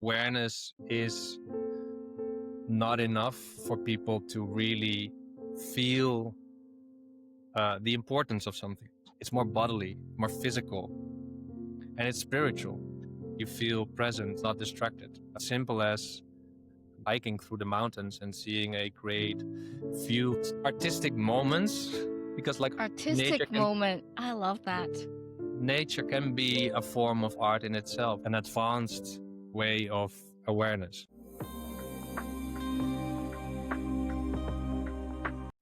Awareness is not enough for people to really feel the importance of something. It's more bodily, more physical, and it's spiritual. You feel present, not distracted. As simple as hiking through the mountains and seeing a great view. Artistic moments, because Artistic moment. I love that. Nature can be a form of art in itself, an advanced way of awareness.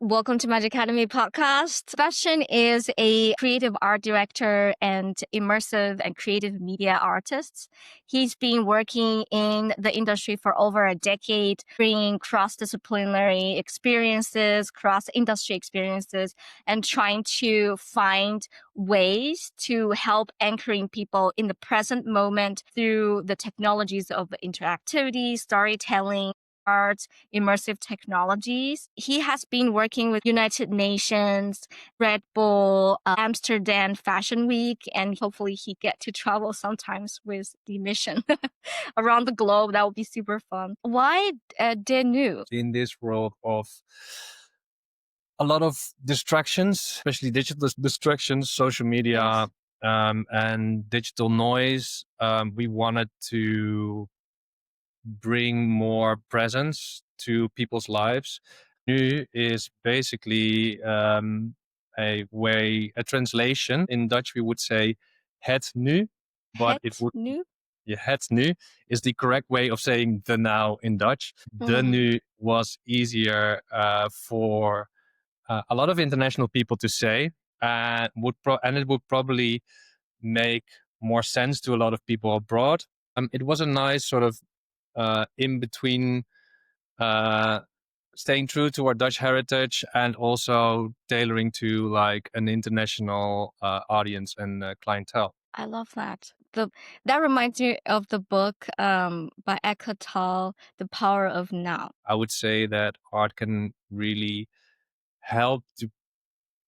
Welcome to MAGICademy podcast. Sebastian is a creative art director and immersive and creative media artist. He's been working in the industry for over a decade, bringing cross-disciplinary experiences, cross-industry experiences, and trying to find ways to help anchoring people in the present moment through the technologies of interactivity, storytelling, art, immersive technologies. He has been working with United Nations, Red Bull, Amsterdam Fashion Week, and hopefully he get to travel sometimes with the mission around the globe. That would be super fun. Why Danoo? In this world of a lot of distractions, especially digital distractions, social media, Yes. and digital noise, we wanted to bring more presence to people's lives. Nu is basically a translation. In Dutch, we would say het nu, but it would Nu? yeah, het nu is the correct way of saying the now in Dutch. The nu was easier for a lot of international people to say, and it would probably make more sense to a lot of people abroad. It was a nice sort of in between staying true to our Dutch heritage and also tailoring to like an international audience and clientele. I love that. That reminds me of the book by Eckhart Tolle, The Power of Now. I would say that art can really help to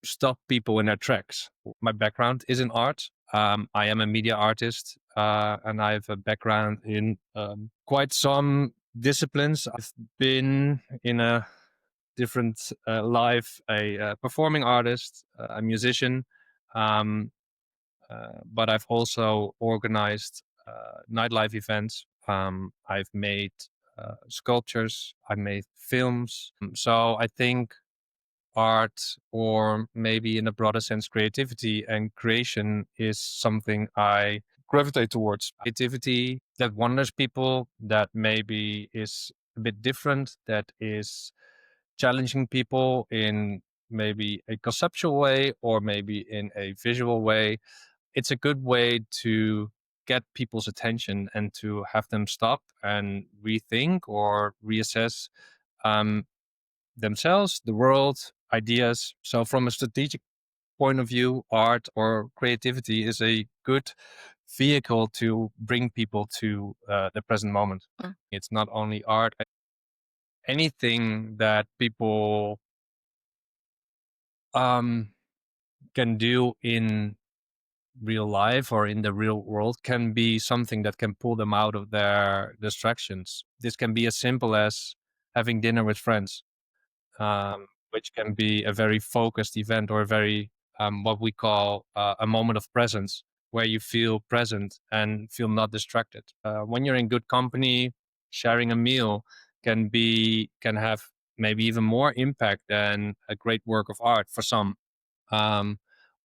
stop people in their tracks. My background is in art. I am a media artist, and I have a background in quite some disciplines. I've been in a different life, a performing artist, a musician, but I've also organized nightlife events. I've made sculptures. I've made films. So I think art, or maybe in a broader sense, creativity and creation, is something I gravitate towards. Creativity that wonders people, that maybe is a bit different, that is challenging people in maybe a conceptual way or maybe in a visual way. It's a good way to get people's attention and to have them stop and rethink or reassess themselves, the world, ideas. So from a strategic point of view, art or creativity is a good vehicle to bring people to the present moment. It's not only art. Anything that people can do in real life or in the real world can be something that can pull them out of their distractions. This can be as simple as having dinner with friends, which can be a very focused event, or a very what we call a moment of presence, where you feel present and feel not distracted. When you're in good company, sharing a meal can have maybe even more impact than a great work of art for some.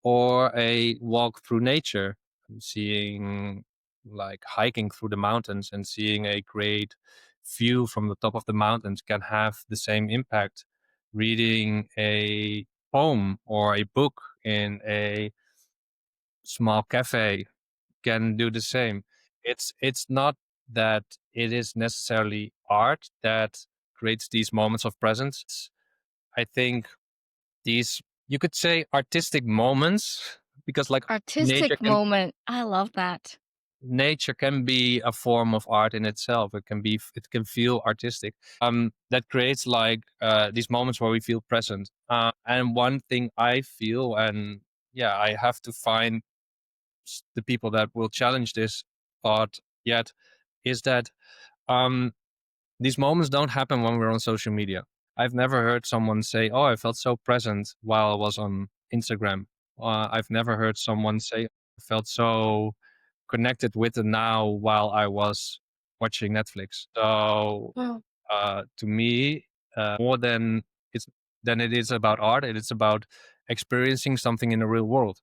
Or a walk through nature, seeing, like hiking through the mountains and seeing a great view from the top of the mountains, can have the same impact. Reading a poem or a book in a small cafe can do the same. It's not that it is necessarily art that creates these moments of presence. I think these, you could say, artistic moments, because like Artistic moment. I love that. Nature can be a form of art in itself. It can feel artistic. That creates like these moments where we feel present. And one thing I feel, and yeah, I have to find the people that will challenge this thought yet, is that these moments don't happen when we're on social media. I've never heard someone say, "Oh, I felt so present while I was on Instagram." I've never heard someone say, "I felt so connected with the now while I was watching Netflix." So to me, more than it is about art, it is about experiencing something in the real world.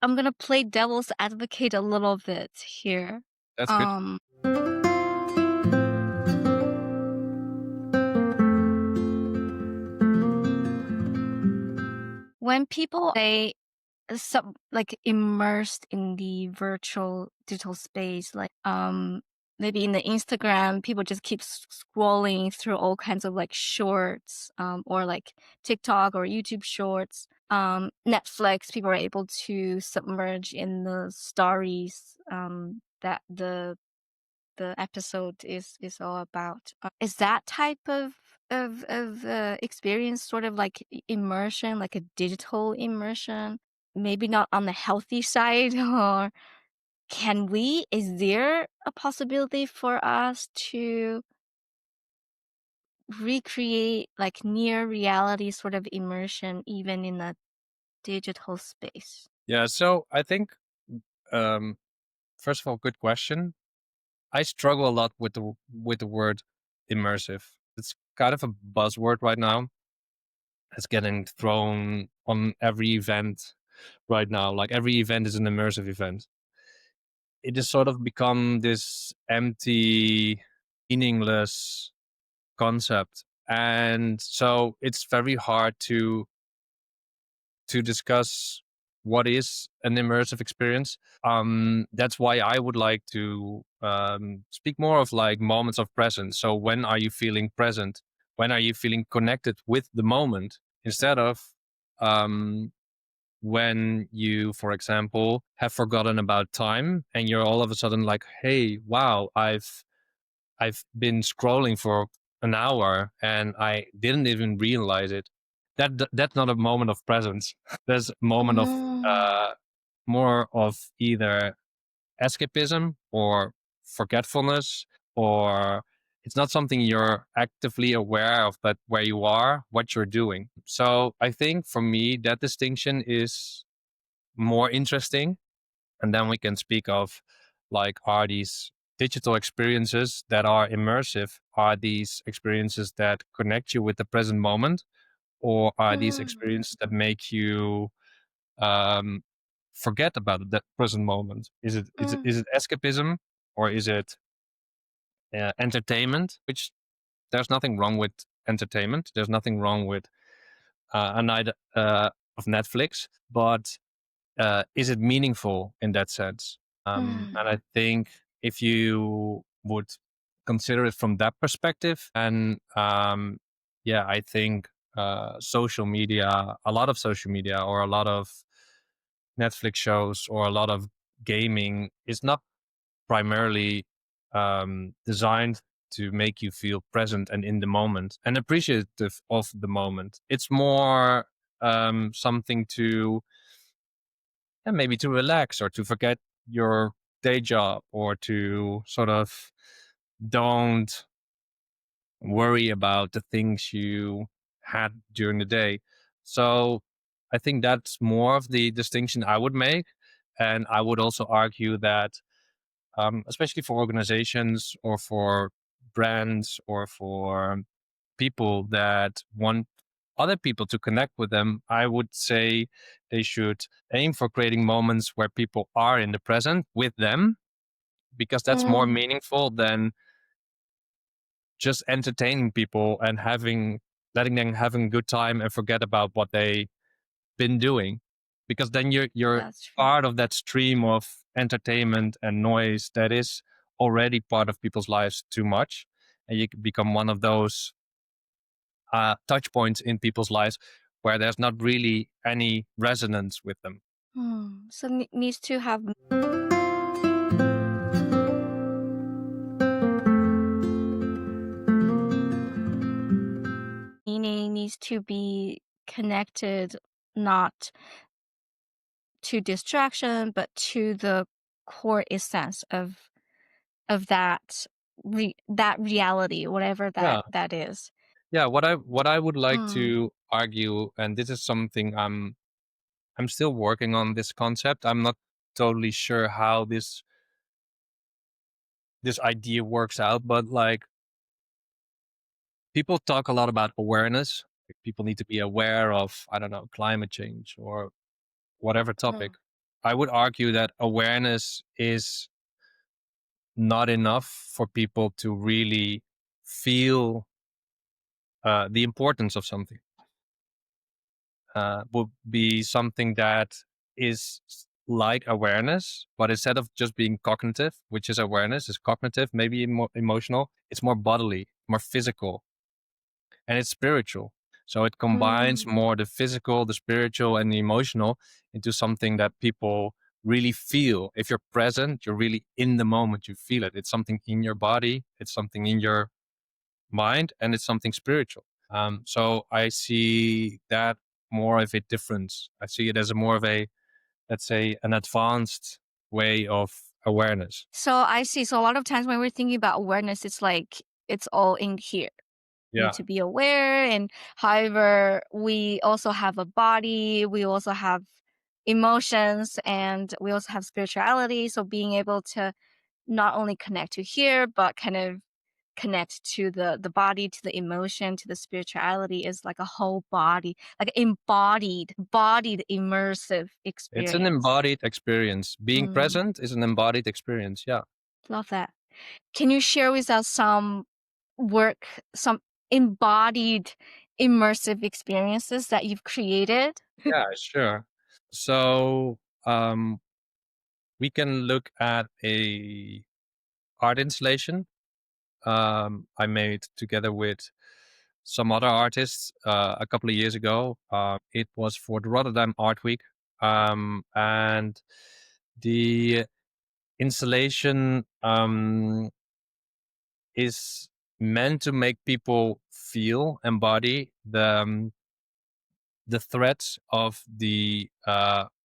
I'm gonna play devil's advocate a little bit here. That's good. When people say some like immersed in the virtual digital space, like maybe in the Instagram, people just keep scrolling through all kinds of like shorts, or like TikTok or YouTube shorts. Netflix, people are able to submerge in the stories that the episode is all about. Is that type of experience sort of like immersion, like a digital immersion? Maybe not on the healthy side, or is there a possibility for us to recreate like near reality sort of immersion even in a digital space? Yeah. So I think, first of all, good question. I struggle a lot with the word immersive. It's kind of a buzzword right now. It's getting thrown on every event right now. Like every event is an immersive event. It has sort of become this empty, meaningless concept, and so it's very hard to discuss what is an immersive experience. That's why I would like to speak more of like moments of presence. So when are you feeling present? When are you feeling connected with the moment, instead of um, when you, for example, have forgotten about time and you're all of a sudden like, hey, wow, I've been scrolling for an hour and I didn't even realize it. That's not a moment of presence. There's a moment of Mm, more of either escapism or forgetfulness, or it's not something you're actively aware of, but where you are, what you're doing. So I think for me, that distinction is more interesting. And then we can speak of like, are these digital experiences that are immersive? Are these experiences that connect you with the present moment? Or are these mm, experiences that make you um, forget about that present moment? Is mm, it escapism, or is it entertainment? Which, there's nothing wrong with entertainment. There's nothing wrong with a night of Netflix, but is it meaningful in that sense? And mm. I think if you would consider it from that perspective, and yeah, I think social media, a lot of social media, or a lot of Netflix shows, or a lot of gaming is not primarily designed to make you feel present and in the moment and appreciative of the moment. It's more something to, and maybe to relax or to forget your day job, or to sort of don't worry about the things you had during the day. So I think that's more of the distinction I would make. And I would also argue that, especially for organizations or for brands or for people that want other people to connect with them, I would say they should aim for creating moments where people are in the present with them, because that's more Mm. meaningful than just entertaining people and letting them having a good time and forget about what they've been doing. Because then you're That's true. part of that stream of entertainment and noise that is already part of people's lives too much, and you can become one of those touch points in people's lives where there's not really any resonance with them. So needs to have meaning, needs to be connected not to distraction, but to the core essence of of that that reality, whatever Yeah. that is. Yeah, what I would like Mm. to argue, and this is something I'm still working on this concept. I'm not totally sure how this idea works out, but like people talk a lot about awareness. Like, people need to be aware of, I don't know, climate change or whatever topic. Mm. I would argue that awareness is not enough for people to really feel the importance of something. Would be something that is like awareness, but instead of just being cognitive, which is awareness, is cognitive, maybe more emotional, it's more bodily, more physical, and it's spiritual. So it combines Mm. more the physical, the spiritual, and the emotional into something that people really feel. If you're present, you're really in the moment, you feel it. It's something in your body, it's something in your mind, and it's something spiritual. So I see that more of a difference. I see it as a more of a, let's say, an advanced way of awareness. So I see. So a lot of times when we're thinking about awareness, it's like it's all in here. Need Yeah, to be aware, and however we also have a body, we also have emotions, and we also have spirituality. So being able to not only connect to here, but kind of connect to the body, to the emotion, to the spirituality is like a whole body, like embodied immersive it's an experience. embodied experience. Being Mm, present is an embodied experience. Yeah, love that. Can you share with us some work, some embodied immersive experiences that you've created? yeah, sure. So we can look at a art installation I made together with some other artists a couple of years ago. It was for the Rotterdam Art Week, and the installation is meant to make people feel, embody the threats of the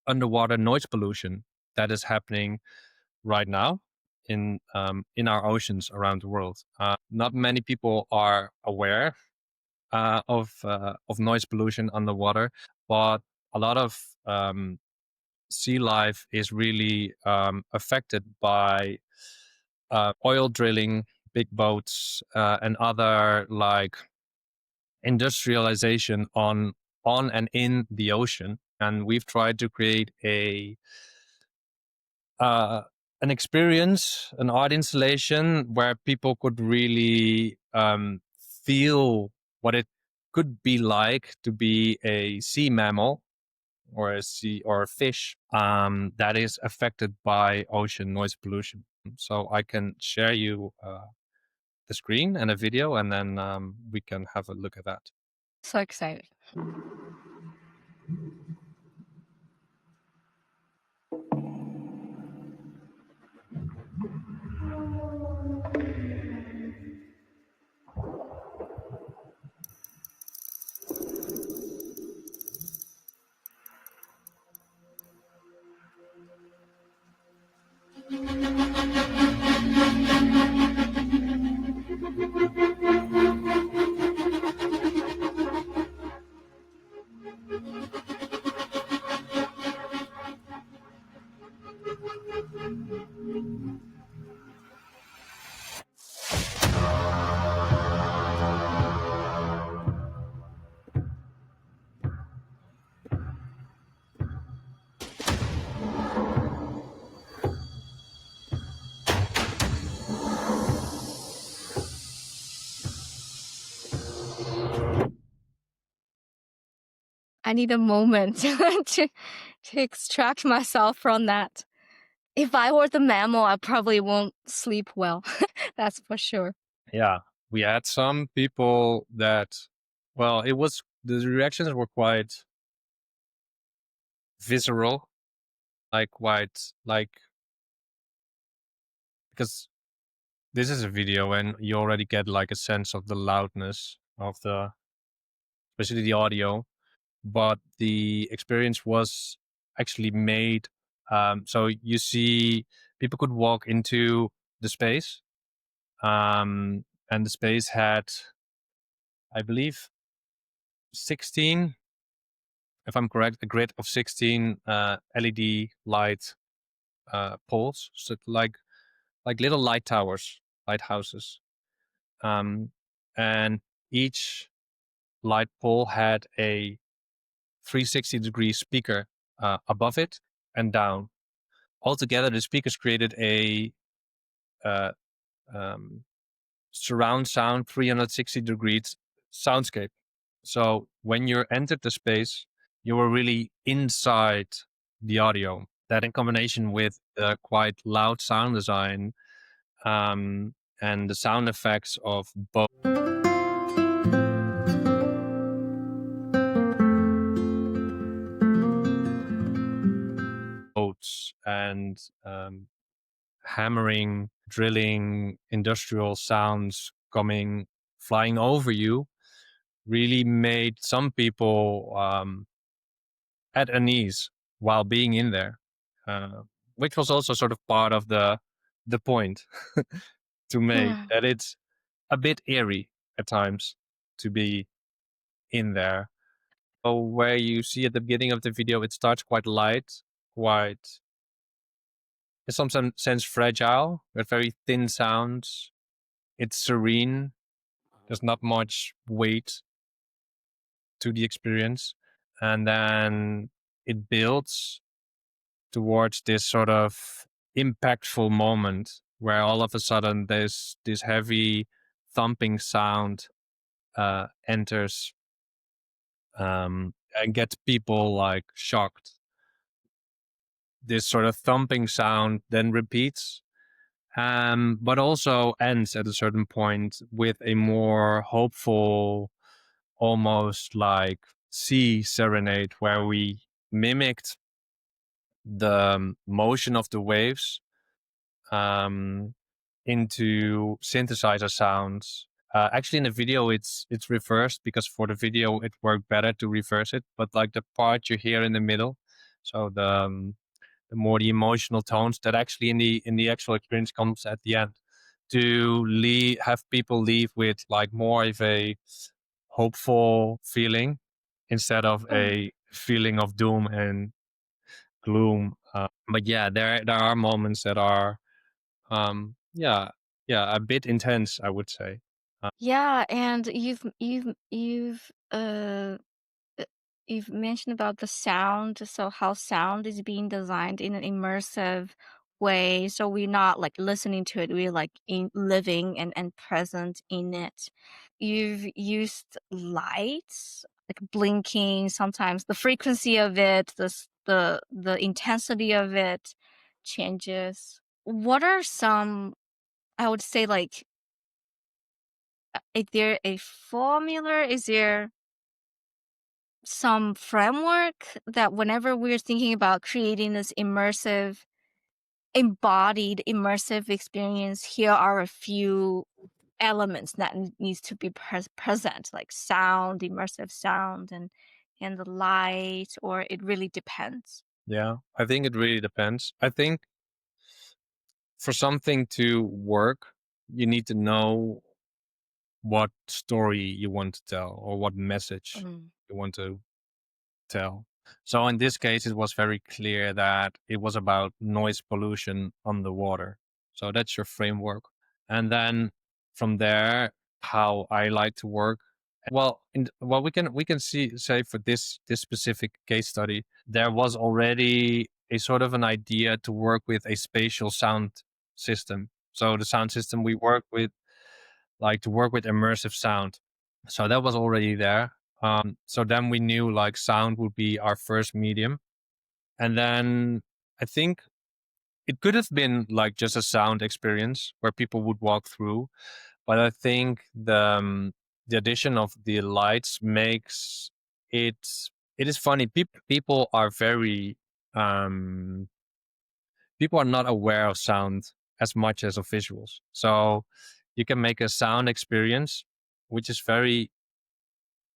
underwater noise pollution that is happening right now in our oceans around the world. Not many people are aware of noise pollution underwater, but a lot of sea life is really affected by oil drilling, big boats, and other like industrialization on and in the ocean. And we've tried to create a uh, an experience, an art installation where people could really feel what it could be like to be a sea mammal or a sea or a fish that is affected by ocean noise pollution. So I can share you the screen and a video, and then we can have a look at that. So excited. I need a moment to extract myself from that. If I were the mammal, I probably won't sleep well. That's for sure. Yeah, we had some people that, well, it was the reactions were quite visceral, like quite like because this is a video and you already get like a sense of the loudness of the, especially the audio, but the experience was actually made so you see people could walk into the space. And the space had, I believe, 16, if I'm correct, a grid of 16 LED light poles, so like little light towers, lighthouses. And each light pole had a 360-degree speaker above it and down. Altogether, the speakers created a surround sound 360 degrees soundscape. So when you entered the space, you were really inside the audio. That in combination with the quite loud sound design and the sound effects of boats and hammering, drilling, industrial sounds coming, flying over you, really made some people at unease while being in there, which was also sort of part of the point to make, Yeah. that it's a bit eerie at times to be in there. So where you see at the beginning of the video, it starts quite light, quite in some sense fragile, with very thin sounds. It's serene. There's not much weight to the experience. And then it builds towards this sort of impactful moment where all of a sudden there's this heavy thumping sound enters and gets people like shocked. This sort of thumping sound then repeats, but also ends at a certain point with a more hopeful, almost like sea serenade, where we mimicked the motion of the waves into synthesizer sounds. Actually, in the video, it's reversed, because for the video it worked better to reverse it. But like the part you hear in the middle, so the more the emotional tones, that actually in the actual experience comes at the end, to have people leave with like more of a hopeful feeling instead of Mm. a feeling of doom and gloom. But yeah, there are moments that are yeah, a bit intense, I would say. Yeah, and uh, you've mentioned about the sound, so how sound is being designed in an immersive way. So we're not like listening to it, we're like in living and present in it. You've used lights, like blinking, sometimes the frequency of it, the intensity of it changes. What are some, I would say, like, is there a formula? Is there some framework that whenever we're thinking about creating this immersive, embodied immersive experience, here are a few elements that needs to be present, like sound, immersive sound, and the light, or it really depends? Yeah, I think it really depends. I think for something to work, you need to know what story you want to tell or what message Mm. you want to tell. So in this case, it was very clear that it was about noise pollution on the water. So that's your framework. And then from there, how I like to work. Well, we can say for this specific case study, there was already a sort of an idea to work with a spatial sound system. So the sound system we work with, like to work with immersive sound. So that was already there. So then we knew like sound would be our first medium. And then I think it could have been like just a sound experience where people would walk through. But I think the addition of the lights makes it, it is funny. People are very, people are not aware of sound as much as of visuals. So you can make a sound experience, which is very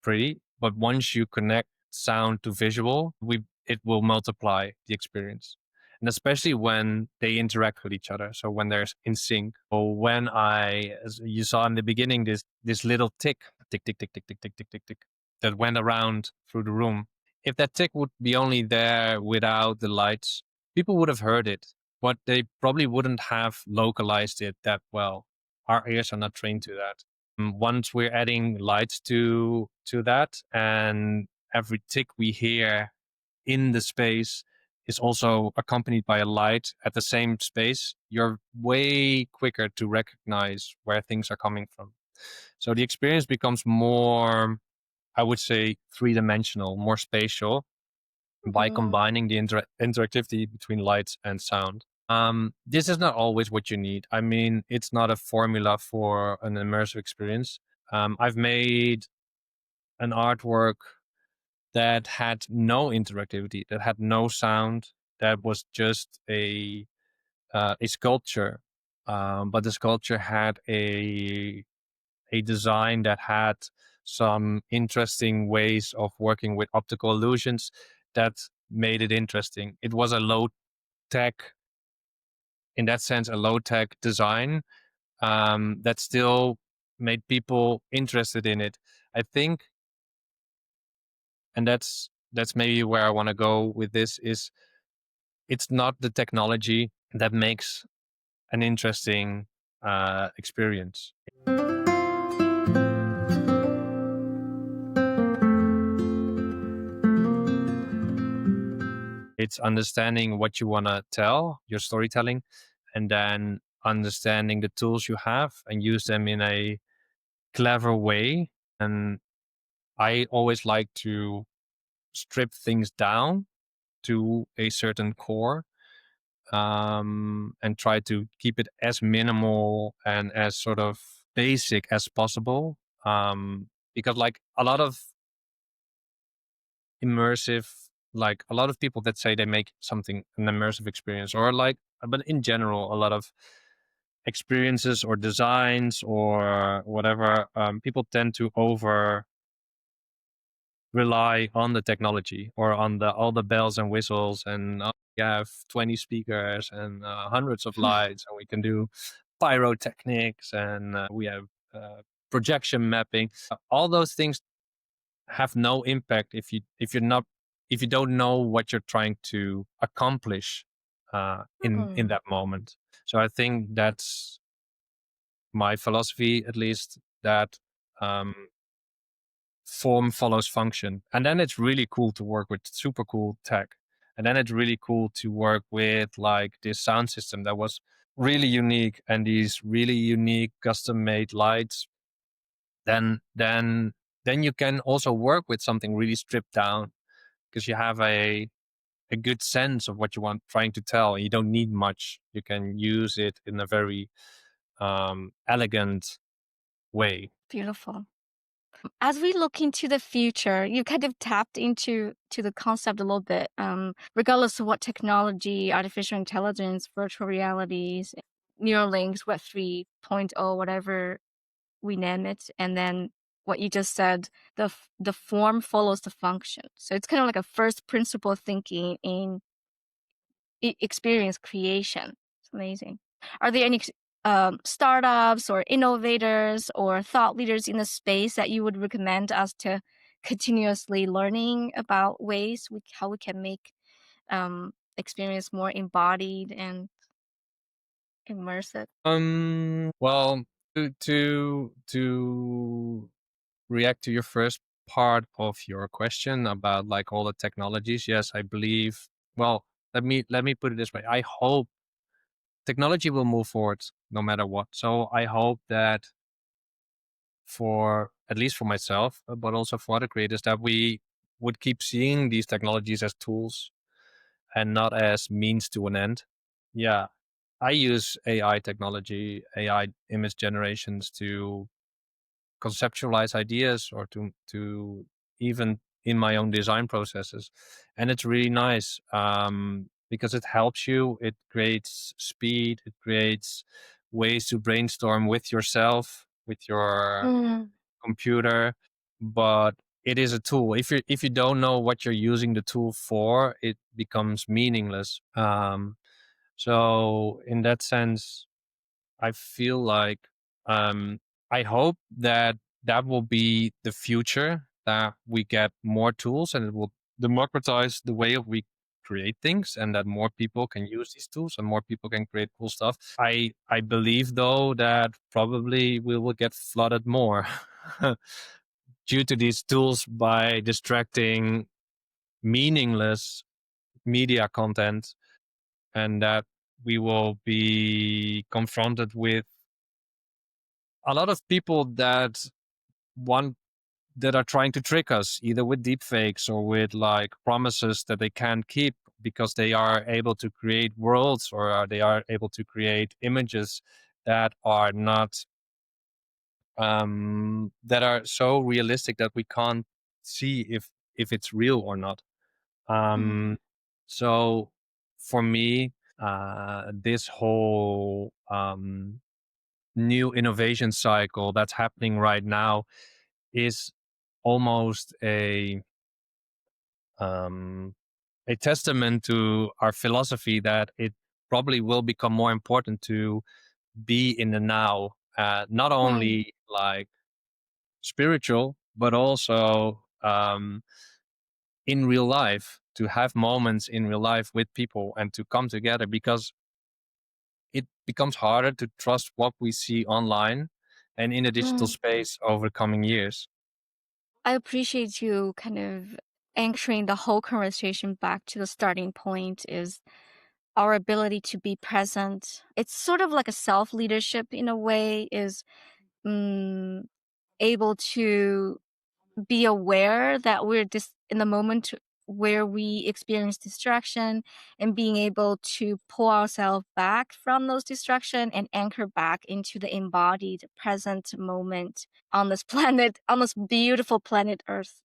pretty, but once you connect sound to visual, it will multiply the experience. and especially when they interact with each other. So when they're in sync. Or when as you saw in the beginning, this little tick, tick, tick, tick, tick, tick, tick, tick, tick, tick, that went around through the room. If that tick would be only there without the lights, people would have heard it, but they probably wouldn't have localized it that well. Our ears are not trained to that. Once we're adding lights to that, and every tick we hear in the space is also accompanied by a light at the same space, you're way quicker to recognize where things are coming from. So the experience becomes more, I would say, three-dimensional, more spatial, by combining the interactivity between lights and sound. This is not always what you need. I mean, it's not a formula for an immersive experience. I've made an artwork that had no interactivity, that had no sound, that was just a sculpture. But the sculpture had a design that had some interesting ways of working with optical illusions that made it interesting. It was a low tech, in that sense, a low tech design that still made people interested in it. I think, and that's maybe where I want to go with this, is it's not the technology that makes an interesting experience. It's understanding what you want to tell, your storytelling, and then understanding the tools you have and use them in a clever way. And I always like to strip things down to a certain core, and try to keep it as minimal and as sort of basic as possible. Because like a lot of immersive, like a lot of people that say they make something an immersive experience, or like, but in general, a lot of experiences or designs or whatever, people tend to over rely on the technology or on all the bells and whistles, and we have 20 speakers and hundreds of lights, and we can do pyrotechnics, and we have projection mapping. All those things have no impact if you don't know what you're trying to accomplish in that moment. So I think that's my philosophy, at least, that um, form follows function. And then it's really cool to work with super cool tech. And then it's really cool to work with like this sound system that was really unique, and these really unique custom made lights. Then you can also work with something really stripped down, because you have a good sense of what you want trying to tell. You don't need much. You can use it in a very elegant way. Beautiful. As we look into the future, you kind of tapped into the concept a little bit. Regardless of what technology, artificial intelligence, virtual realities, Neuralinks, Web 3.0, whatever we name it, and then what you just said, the form follows the function. So it's kind of like a first principle thinking in experience creation. It's amazing. Are there any startups or innovators or thought leaders in the space that you would recommend us to continuously learning about how we can make experience more embodied and immersive? Well, to react to your first part of your question about like all the technologies, yes, I believe. Well, let me put it this way. I hope technology will move forward no matter what. So I hope that, for at least for myself, but also for other creators, that we would keep seeing these technologies as tools and not as means to an end. Yeah, I use AI technology, AI image generations, to conceptualize ideas, or to even in my own design processes, and it's really nice, because it helps you. It creates speed. It creates ways to brainstorm with yourself, with your Mm. computer, but it is a tool. If you don't know what you're using the tool for, it becomes meaningless. So in that sense, I feel like I hope that that will be the future, that we get more tools and it will democratize the way of we create things, and that more people can use these tools and more people can create cool stuff. I believe though that probably we will get flooded more due to these tools by distracting meaningless media content, and that we will be confronted with a lot of people that want that are trying to trick us, either with deepfakes or with like promises that they can't keep, because they are able to create worlds, or they are able to create images that are not that are so realistic that we can't see if it's real or not. So for me, this whole new innovation cycle that's happening right now is almost um, a testament to our philosophy that it probably will become more important to be in the now, not only like spiritual, but also in real life, to have moments in real life with people and to come together, because it becomes harder to trust what we see online and in a digital space over coming years. I appreciate you kind of anchoring the whole conversation back to the starting point is our ability to be present. It's sort of like a self-leadership in a way, is able to be aware that we're just in the moment where we experience distraction, and being able to pull ourselves back from those distraction and anchor back into the embodied present moment on this planet, on this beautiful planet Earth.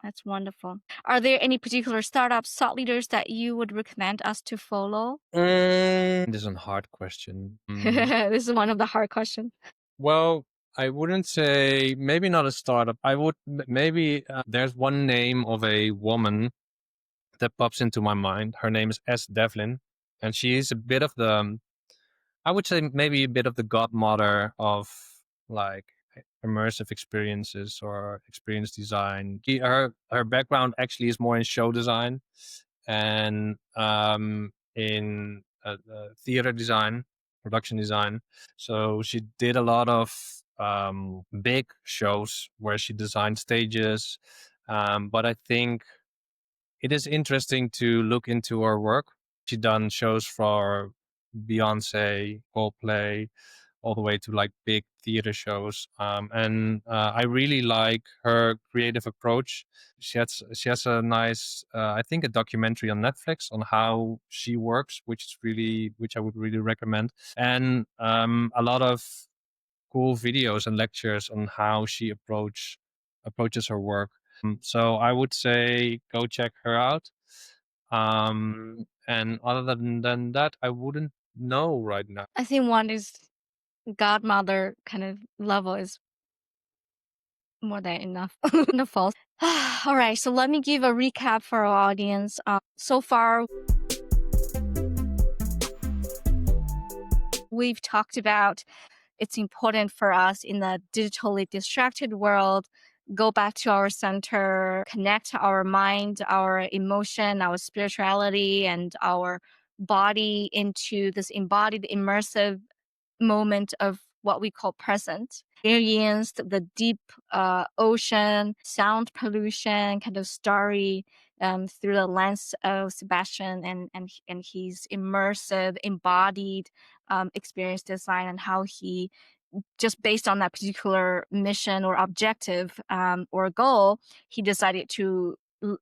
That's wonderful. Are there any particular startups, thought leaders that you would recommend us to follow? This is a hard question. This is one of the hard questions. Well, I wouldn't say, maybe not a startup. I would maybe there's one name of a woman that pops into my mind. Her name is Devlin, and she is a bit of the, I would say maybe a bit of the godmother of like immersive experiences or experience design. Her background actually is more in show design and in theater design, production design. So she did a lot of big shows where she designed stages. But I think it is interesting to look into her work. She done shows for Beyonce, Coldplay, all the way to like big theater shows. And I really like her creative approach. She has a nice, I think, a documentary on Netflix on how she works, which I would really recommend. And a lot of cool videos and lectures on how she approaches her work. So I would say go check her out. And other than that, I wouldn't know right now. I think one is godmother kind of level is more than enough. Wonderful. All right, so let me give a recap for our audience. So far, we've talked about it's important for us in the digitally distracted world, go back to our center, connect our mind, our emotion, our spirituality, and our body into this embodied, immersive moment of what we call present. Experienced the deep ocean, sound pollution, kind of story through the lens of Sebastian and his immersive, embodied experience design, and how he, just based on that particular mission or objective or goal, he decided to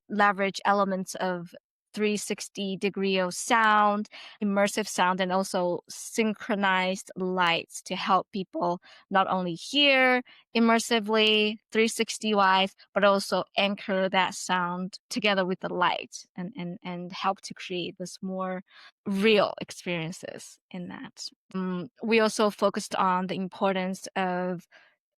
leverage elements of 360 degree of sound, immersive sound, and also synchronized lights to help people not only hear immersively 360 wise, but also anchor that sound together with the light and help to create this more real experiences in that. We also focused on the importance of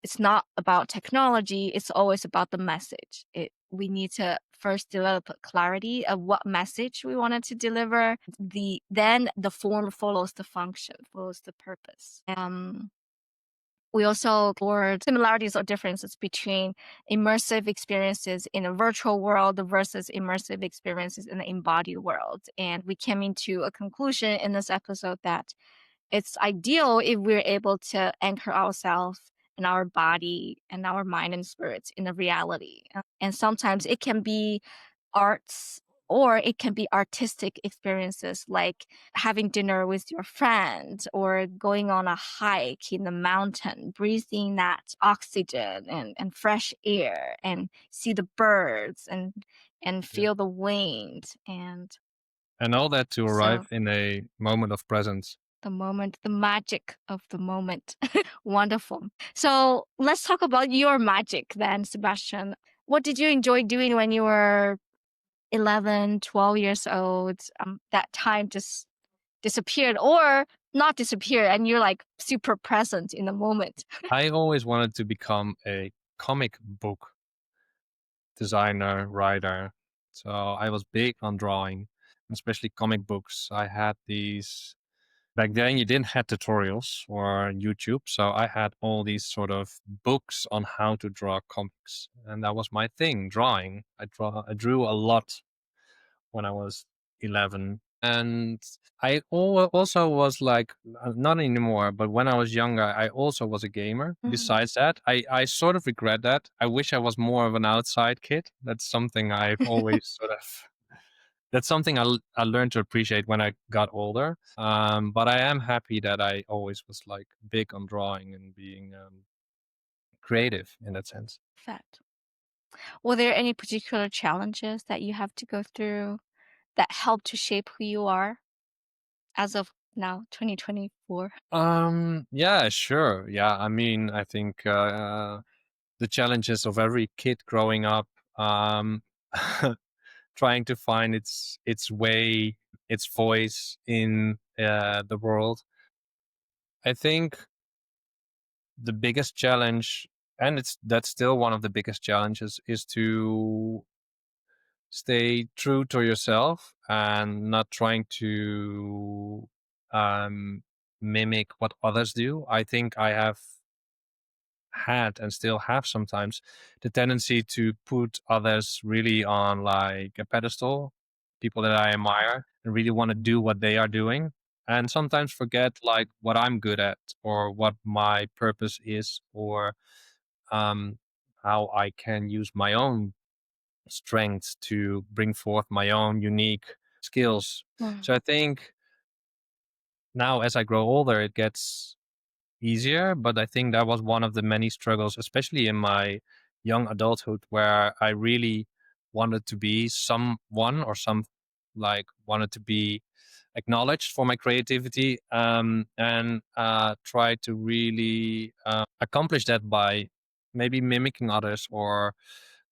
it's not about technology, it's always about the message. We need to first develop clarity of what message we wanted to deliver. Then the form follows the function, follows the purpose. We also explored similarities or differences between immersive experiences in a virtual world versus immersive experiences in the embodied world. And we came into a conclusion in this episode that it's ideal if we're able to anchor ourselves and our body and our mind and spirits in a reality. And sometimes it can be arts or it can be artistic experiences like having dinner with your friends or going on a hike in the mountain, breathing that oxygen and fresh air and see the birds and Yeah. feel the wind And all that to so arrive in a moment of presence. the moment, the magic of the moment. Wonderful. So let's talk about your magic then, Sebastian. What did you enjoy doing when you were 11, 12 years old? That time just disappeared or not disappear and you're like super present in the moment. I always wanted to become a comic book designer, writer. So I was big on drawing, especially comic books. I had these back then. You didn't have tutorials or YouTube, so I had all these sort of books on how to draw comics, and that was my thing, drawing. I drew a lot when I was 11. And I also was like, not anymore, but when I was younger, I also was a gamer. Besides that, I sort of regret that. I wish I was more of an outside kid. That's something I've always sort of, that's something I learned to appreciate when I got older. But I am happy that I always was like big on drawing and being creative in that sense. Fact. Were there any particular challenges that you have to go through that help to shape who you are as of now, 2024? Yeah, sure. Yeah, I mean, I think the challenges of every kid growing up, um, trying to find its way, its voice in the world. I think the biggest challenge, and that's still one of the biggest challenges, is to stay true to yourself and not trying to um, mimic what others do. I think I have had and still have sometimes the tendency to put others really on like a pedestal, people that I admire, and really want to do what they are doing, and sometimes forget like what I'm good at or what my purpose is, or um, how I can use my own strengths to bring forth my own unique skills. So I think now as I grow older, it gets easier, but I think that was one of the many struggles, especially in my young adulthood, where I really wanted to be someone or wanted to be acknowledged for my creativity, and try to really accomplish that by maybe mimicking others or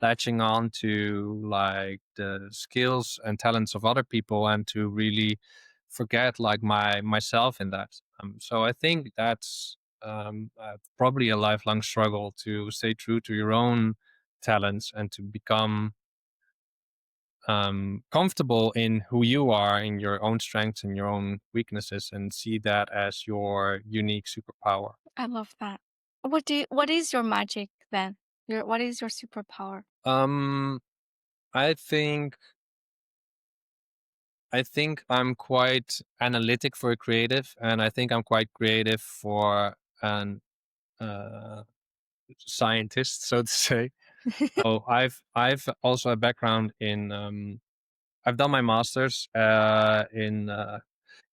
latching on to like the skills and talents of other people, and to really forget like myself in that. So I think that's probably a lifelong struggle to stay true to your own talents and to become comfortable in who you are, in your own strengths and your own weaknesses, and see that as your unique superpower. I love that. What is your magic then? What is your superpower? Um, I think I'm quite analytic for a creative, and I think I'm quite creative for an uh, scientist, so to say. So I've also a background in I've done my master's in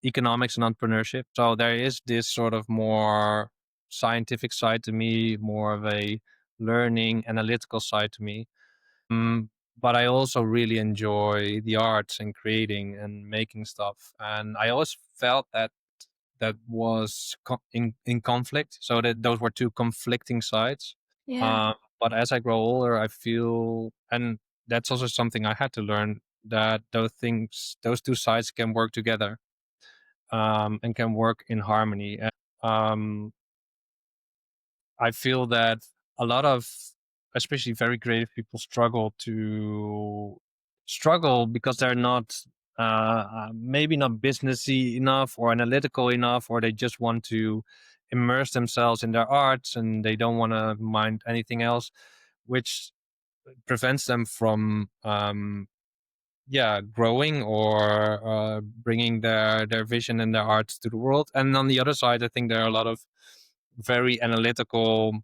economics and entrepreneurship. So there is this sort of more scientific side to me, more of a learning analytical side to me. But I also really enjoy the arts and creating and making stuff. And I always felt that that was in conflict. So that those were two conflicting sides. Yeah. But as I grow older, I feel, and that's also something I had to learn, that those two sides can work together, and can work in harmony. And, I feel that a lot of, especially very creative people, struggle because they're not maybe not businessy enough or analytical enough, or they just want to immerse themselves in their arts and they don't want to mind anything else, which prevents them from growing or bringing their vision and their arts to the world. And on the other side, I think there are a lot of very analytical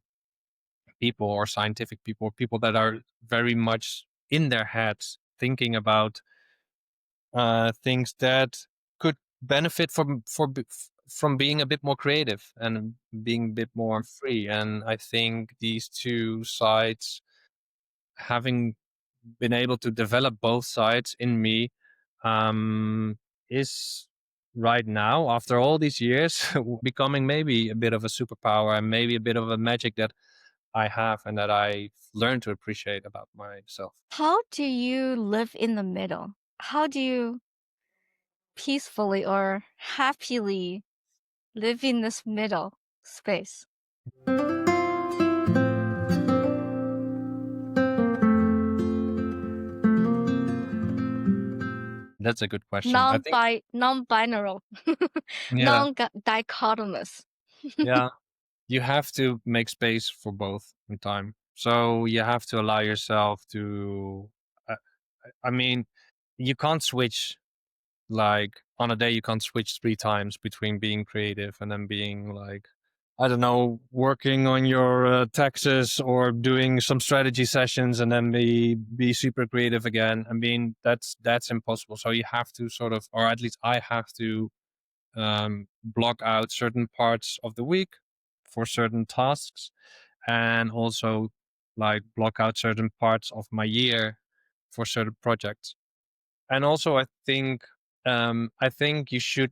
people or scientific people, people that are very much in their heads thinking about things that could benefit from being a bit more creative and being a bit more free. And I think these two sides, having been able to develop both sides in me, is right now, after all these years, becoming maybe a bit of a superpower and maybe a bit of a magic that I have and that I learned to appreciate about myself. How do you live in the middle? How do you peacefully or happily live in this middle space? That's a good question. I think, Non-binary, yeah, non-dichotomous. yeah, you have to make space for both in time. So you have to allow yourself to, uh, I mean, you can't switch like on a day, you can't switch 3 times between being creative and then being like, I don't know, working on your taxes or doing some strategy sessions and then be super creative again. I mean, that's impossible. So you have to sort of, or at least I have to, block out certain parts of the week for certain tasks, and also like block out certain parts of my year for certain projects. And also, I think you should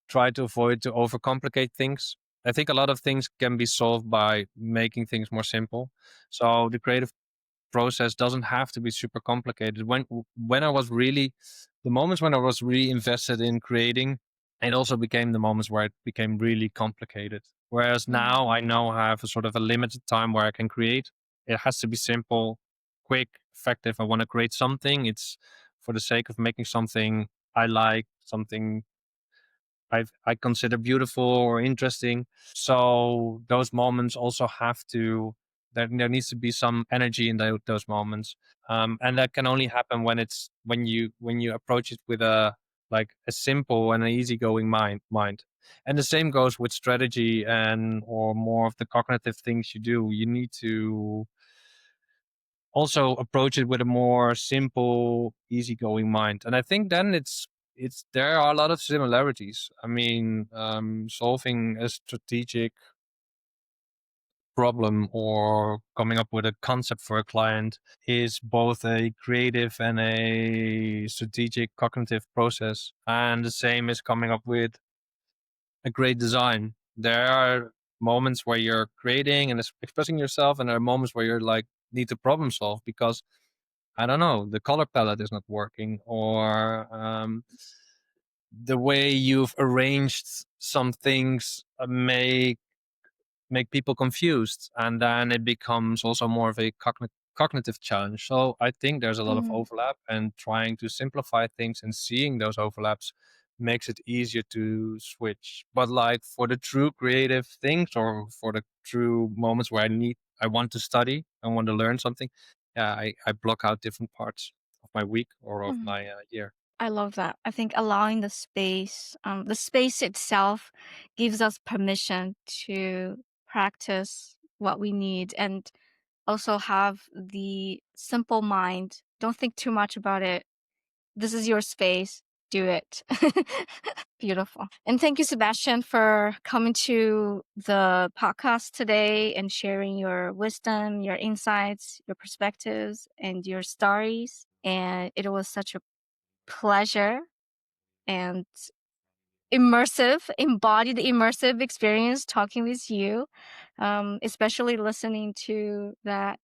try to avoid to overcomplicate things. I think a lot of things can be solved by making things more simple. So the creative process doesn't have to be super complicated. When I was really, the moments when I was really invested in creating, it also became the moments where it became really complicated. Whereas Mm. now I know I have a sort of a limited time where I can create. It has to be simple, quick, effective. I want to create something. It's for the sake of making something I like, something I consider beautiful or interesting. So those moments also have to, there needs to be some energy in those moments, and that can only happen when it's when you approach it with a like a simple and an easygoing mind. And the same goes with strategy and or more of the cognitive things you do. You need to also approach it with a more simple, easygoing mind. And I think then it's there are a lot of similarities. I mean, solving a strategic problem or coming up with a concept for a client is both a creative and a strategic cognitive process. And the same is coming up with a great design. There are moments where you're creating and expressing yourself, and there are moments where you're like need to problem solve because I don't know, the color palette is not working, or the way you've arranged some things make people confused, and then it becomes also more of a cognitive challenge. So I think there's a lot of Mm. overlap, and trying to simplify things and seeing those overlaps makes it easier to switch. But like for the true creative things or for the true moments where I want to study, I want to learn something, yeah, I block out different parts of my week or of Mm. my year. I love that. I think allowing the space itself gives us permission to practice what we need and also have the simple mind. Don't think too much about it. This is your space. Do it. Beautiful. And thank you, Sebastian, for coming to the podcast today and sharing your wisdom, your insights, your perspectives, and your stories. And it was such a pleasure and embodied immersive experience talking with you, especially listening to that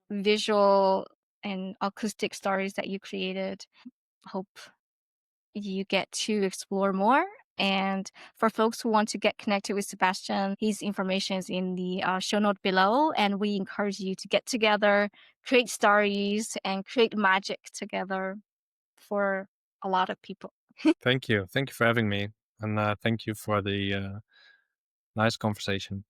visual and acoustic stories that you created. Hope you get to explore more And for folks who want to get connected with Sebastian, his information is in the show note below. And we encourage you to get together, create stories, and create magic together for a lot of people. Thank you. Thank you for having me. And thank you for the nice conversation.